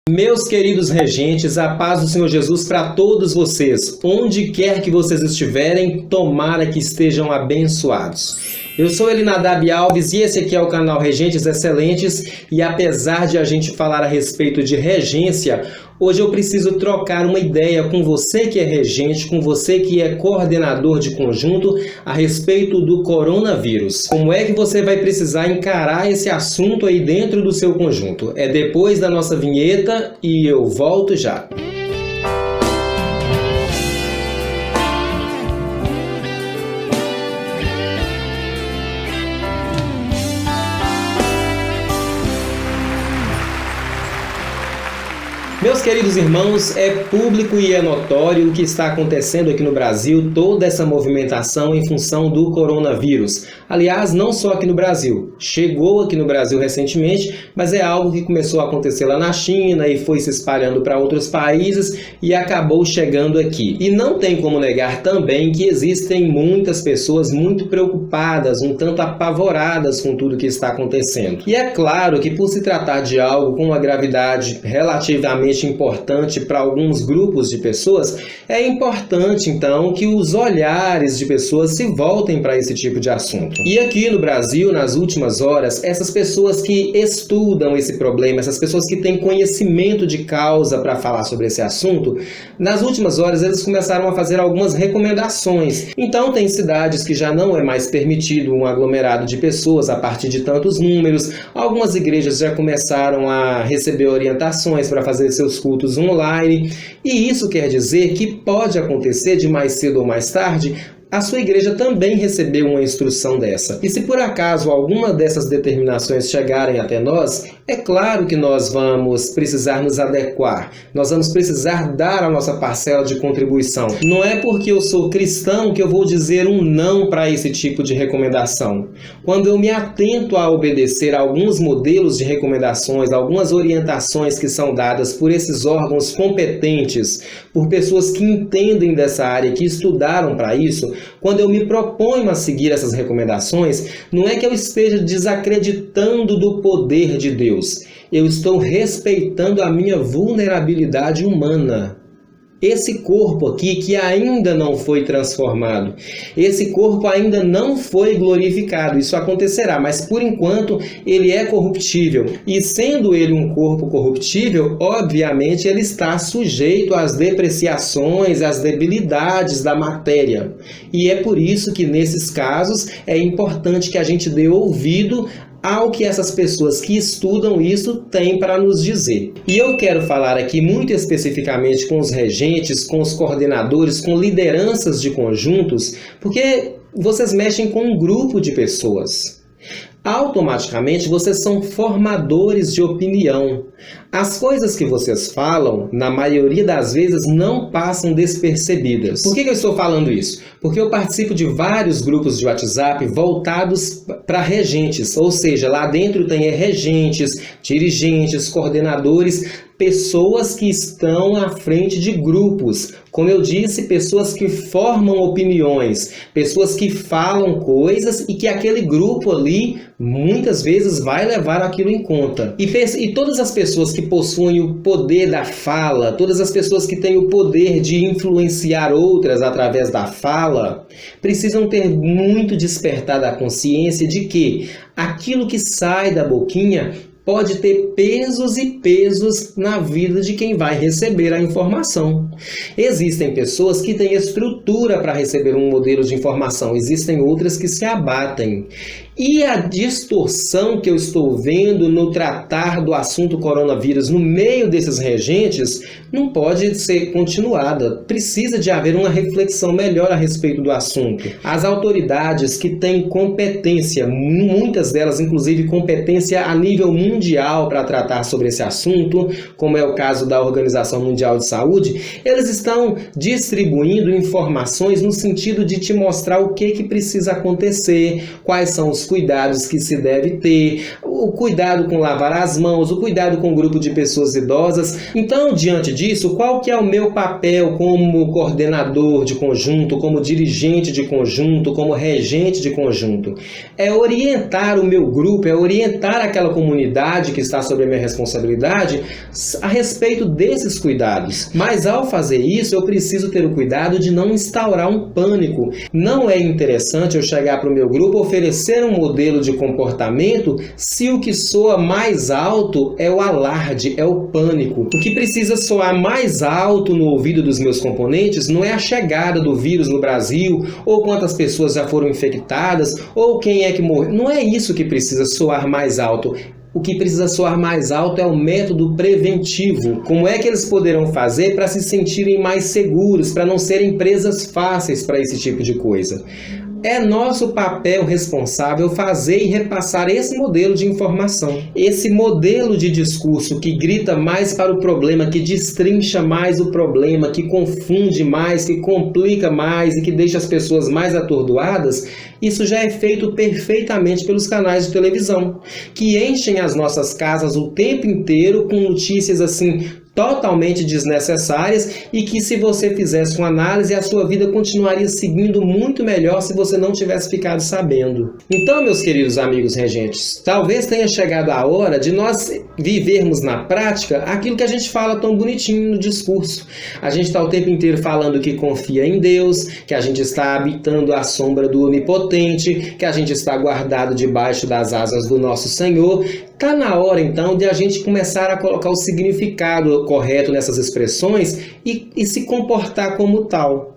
Meus queridos regentes, a paz do Senhor Jesus para todos vocês. Onde quer que vocês estiverem, tomara que estejam abençoados. Eu sou Elinadab Alves e esse aqui é o canal Regentes Excelentes. E apesar de a gente falar a respeito de regência, hoje eu preciso trocar uma ideia com você que é regente, com você que é coordenador de conjunto a respeito do coronavírus. Como é que você vai precisar encarar esse assunto aí dentro do seu conjunto? É depois da nossa vinheta e eu volto já. Meus queridos irmãos, é público e é notório o que está acontecendo aqui no Brasil, toda essa movimentação em função do coronavírus. Aliás, não só aqui no Brasil, chegou aqui no Brasil recentemente, mas é algo que começou a acontecer lá na China e foi se espalhando para outros países e acabou chegando aqui. E não tem como negar também que existem muitas pessoas muito preocupadas, um tanto apavoradas com tudo que está acontecendo. E é claro que por se tratar de algo com uma gravidade relativamente importante para alguns grupos de pessoas, é importante então que os olhares de pessoas se voltem para esse tipo de assunto. E aqui no Brasil, nas últimas horas, essas pessoas que estudam esse problema, essas pessoas que têm conhecimento de causa para falar sobre esse assunto, nas últimas horas eles começaram a fazer algumas recomendações. Então tem cidades que já não é mais permitido um aglomerado de pessoas a partir de tantos números, algumas igrejas já começaram a receber orientações para fazer seus cultos online, e isso quer dizer que pode acontecer de mais cedo ou mais tarde a sua igreja também recebeu uma instrução dessa. E se por acaso alguma dessas determinações chegarem até nós, é claro que nós vamos precisar nos adequar, nós vamos precisar dar a nossa parcela de contribuição. Não é porque eu sou cristão que eu vou dizer um não para esse tipo de recomendação. Quando eu me atento a obedecer a alguns modelos de recomendações, algumas orientações que são dadas por esses órgãos competentes, por pessoas que entendem dessa área, que estudaram para isso, quando eu me proponho a seguir essas recomendações, não é que eu esteja desacreditando do poder de Deus. Eu estou respeitando a minha vulnerabilidade humana. Esse corpo aqui que ainda não foi transformado, esse corpo ainda não foi glorificado, isso acontecerá, mas por enquanto ele é corruptível. E sendo ele um corpo corruptível, obviamente ele está sujeito às depreciações, às debilidades da matéria. E é por isso que nesses casos é importante que a gente dê ouvido ao que essas pessoas que estudam isso têm para nos dizer. E eu quero falar aqui muito especificamente com os regentes, com os coordenadores, com lideranças de conjuntos, porque vocês mexem com um grupo de pessoas. Automaticamente vocês são formadores de opinião. As coisas que vocês falam, na maioria das vezes, não passam despercebidas. Por que eu estou falando isso? Porque eu participo de vários grupos de WhatsApp voltados para regentes, ou seja, lá dentro tem regentes, dirigentes, coordenadores, pessoas que estão à frente de grupos. Como eu disse, pessoas que formam opiniões, pessoas que falam coisas e que aquele grupo ali muitas vezes vai levar aquilo em conta. E todas as pessoas que possuem o poder da fala, todas as pessoas que têm o poder de influenciar outras através da fala, precisam ter muito despertar da consciência de que aquilo que sai da boquinha pode ter pesos e pesos na vida de quem vai receber a informação. Existem pessoas que têm estrutura para receber um modelo de informação, existem outras que se abatem. E a distorção que eu estou vendo no tratar do assunto coronavírus no meio desses regentes não pode ser continuada. Precisa de haver uma reflexão melhor a respeito do assunto. As autoridades que têm competência, muitas delas inclusive competência a nível mundial para tratar sobre esse assunto, como é o caso da Organização Mundial de Saúde, eles estão distribuindo informações no sentido de te mostrar o que precisa acontecer, quais são os cuidados que se deve ter, o cuidado com lavar as mãos, o cuidado com o grupo de pessoas idosas. Então, diante disso, qual que é o meu papel como coordenador de conjunto, como dirigente de conjunto, como regente de conjunto? É orientar o meu grupo, é orientar aquela comunidade que está sob a minha responsabilidade a respeito desses cuidados. Mas ao fazer isso, eu preciso ter o cuidado de não instaurar um pânico. Não é interessante eu chegar para o meu grupo, oferecer um modelo de comportamento se o que soa mais alto é o alarde, é o pânico. O que precisa soar mais alto no ouvido dos meus componentes não é a chegada do vírus no Brasil, ou quantas pessoas já foram infectadas, ou quem é que morreu. Não é isso que precisa soar mais alto. O que precisa soar mais alto é o método preventivo. Como é que eles poderão fazer para se sentirem mais seguros, para não serem presas fáceis para esse tipo de coisa? É nosso papel responsável fazer e repassar esse modelo de informação. Esse modelo de discurso que grita mais para o problema, que destrincha mais o problema, que confunde mais, que complica mais e que deixa as pessoas mais atordoadas, isso já é feito perfeitamente pelos canais de televisão, que enchem as nossas casas o tempo inteiro com notícias assim totalmente desnecessárias e que, se você fizesse uma análise, a sua vida continuaria seguindo muito melhor se você não tivesse ficado sabendo. Então, meus queridos amigos regentes, talvez tenha chegado a hora de nós vivermos na prática aquilo que a gente fala tão bonitinho no discurso. A gente está o tempo inteiro falando que confia em Deus, que a gente está habitando a sombra do Onipotente, que a gente está guardado debaixo das asas do nosso Senhor. Está na hora, então, de a gente começar a colocar o significado correto nessas expressões e se comportar como tal.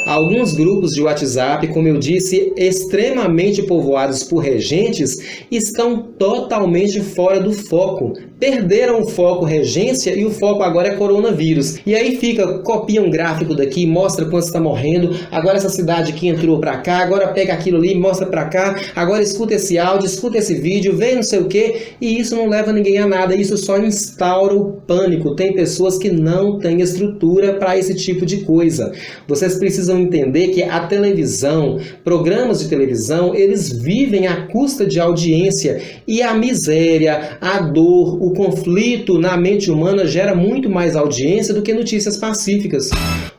Alguns grupos de WhatsApp, como eu disse, extremamente povoados por regentes, estão totalmente fora do foco. Perderam o foco regência e o foco agora é coronavírus. E aí copia um gráfico daqui, mostra quanto está morrendo, agora essa cidade aqui entrou para cá, agora pega aquilo ali, mostra para cá, agora escuta esse áudio, escuta esse vídeo, vê não sei o que, e isso não leva ninguém a nada, isso só instaura o pânico. Tem pessoas que não têm estrutura para esse tipo de coisa. Vocês precisam entender que a televisão, programas de televisão, eles vivem à custa de audiência, e a miséria, a dor, o conflito na mente humana gera muito mais audiência do que notícias pacíficas.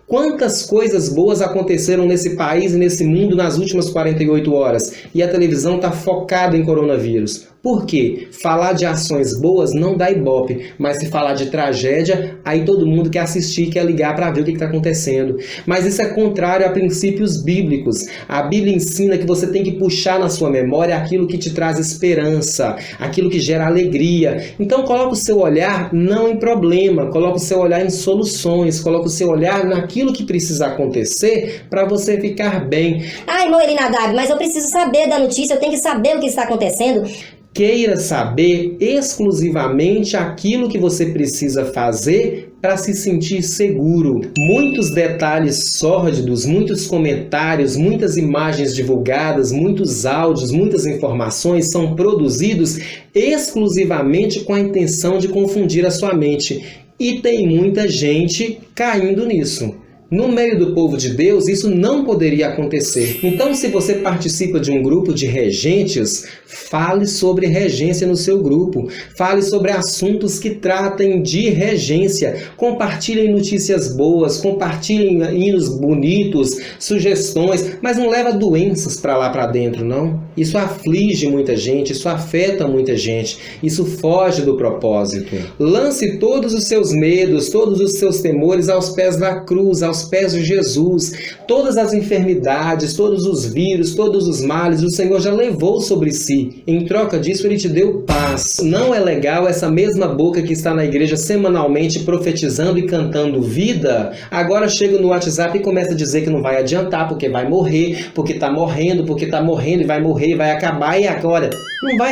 Quantas coisas boas aconteceram nesse país e nesse mundo nas últimas 48 horas? E a televisão está focada em coronavírus. Por quê? Falar de ações boas não dá ibope, mas se falar de tragédia, aí todo mundo quer assistir, quer ligar para ver o que está acontecendo. Mas isso é contrário a princípios bíblicos. A Bíblia ensina que você tem que puxar na sua memória aquilo que te traz esperança, aquilo que gera alegria. Então coloca o seu olhar não em problema, coloca o seu olhar em soluções, coloca o seu olhar naquilo que precisa acontecer para você ficar bem. Ai, irmão Elinadab, mas eu preciso saber da notícia, eu tenho que saber o que está acontecendo. Queira saber exclusivamente aquilo que você precisa fazer para se sentir seguro. Muitos detalhes sórdidos, muitos comentários, muitas imagens divulgadas, muitos áudios, muitas informações são produzidos exclusivamente com a intenção de confundir a sua mente. E tem muita gente caindo nisso. No meio do povo de Deus, isso não poderia acontecer. Então, se você participa de um grupo de regentes, fale sobre regência no seu grupo. Fale sobre assuntos que tratem de regência. Compartilhem notícias boas, compartilhem hinos bonitos, sugestões, mas não leva doenças para lá para dentro, não. Isso aflige muita gente, isso afeta muita gente, isso foge do propósito. Lance todos os seus medos, todos os seus temores aos pés da cruz, aos pés de Jesus. Todas as enfermidades, todos os vírus, todos os males, o Senhor já levou sobre si. Em troca disso, Ele te deu paz. Não é legal essa mesma boca que está na igreja semanalmente profetizando e cantando vida, agora chega no WhatsApp e começa a dizer que não vai adiantar, porque vai morrer, porque está morrendo e vai morrer e vai acabar, e agora?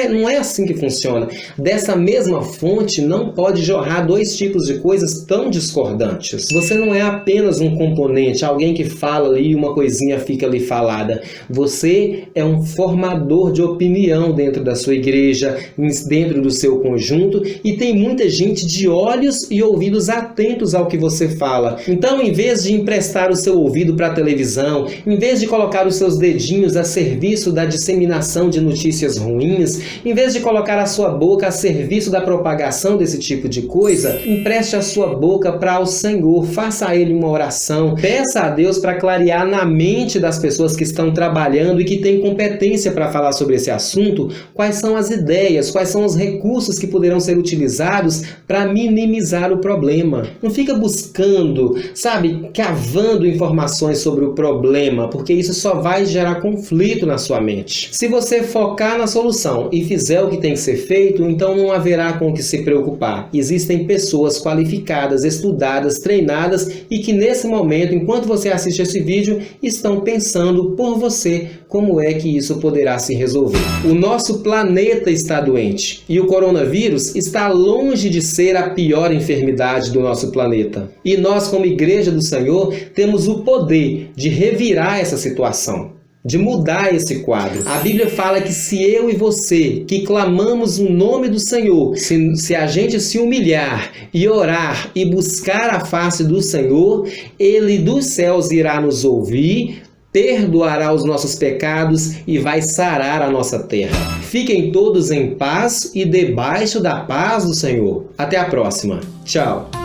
Não é assim que funciona. Dessa mesma fonte não pode jorrar dois tipos de coisas tão discordantes. Você não é apenas um um componente, alguém que fala ali e uma coisinha fica ali falada. Você é um formador de opinião dentro da sua igreja, dentro do seu conjunto, e tem muita gente de olhos e ouvidos atentos ao que você fala. Então, em vez de emprestar o seu ouvido para a televisão, em vez de colocar os seus dedinhos a serviço da disseminação de notícias ruins, em vez de colocar a sua boca a serviço da propagação desse tipo de coisa, empreste a sua boca para o Senhor, faça a Ele uma oração, peça a Deus para clarear na mente das pessoas que estão trabalhando e que têm competência para falar sobre esse assunto, quais são as ideias, quais são os recursos que poderão ser utilizados para minimizar o problema. Não fica buscando, cavando informações sobre o problema, porque isso só vai gerar conflito na sua mente. Se você focar na solução e fizer o que tem que ser feito, então não haverá com o que se preocupar. Existem pessoas qualificadas, estudadas, treinadas e que nesse momento, enquanto você assiste esse vídeo, estão pensando por você como é que isso poderá se resolver. O nosso planeta está doente e o coronavírus está longe de ser a pior enfermidade do nosso planeta. E nós, como Igreja do Senhor, temos o poder de revirar essa situação, de mudar esse quadro. A Bíblia fala que se eu e você, que clamamos o nome do Senhor, se a gente se humilhar e orar e buscar a face do Senhor, Ele dos céus irá nos ouvir, perdoará os nossos pecados e vai sarar a nossa terra. Fiquem todos em paz e debaixo da paz do Senhor. Até a próxima. Tchau.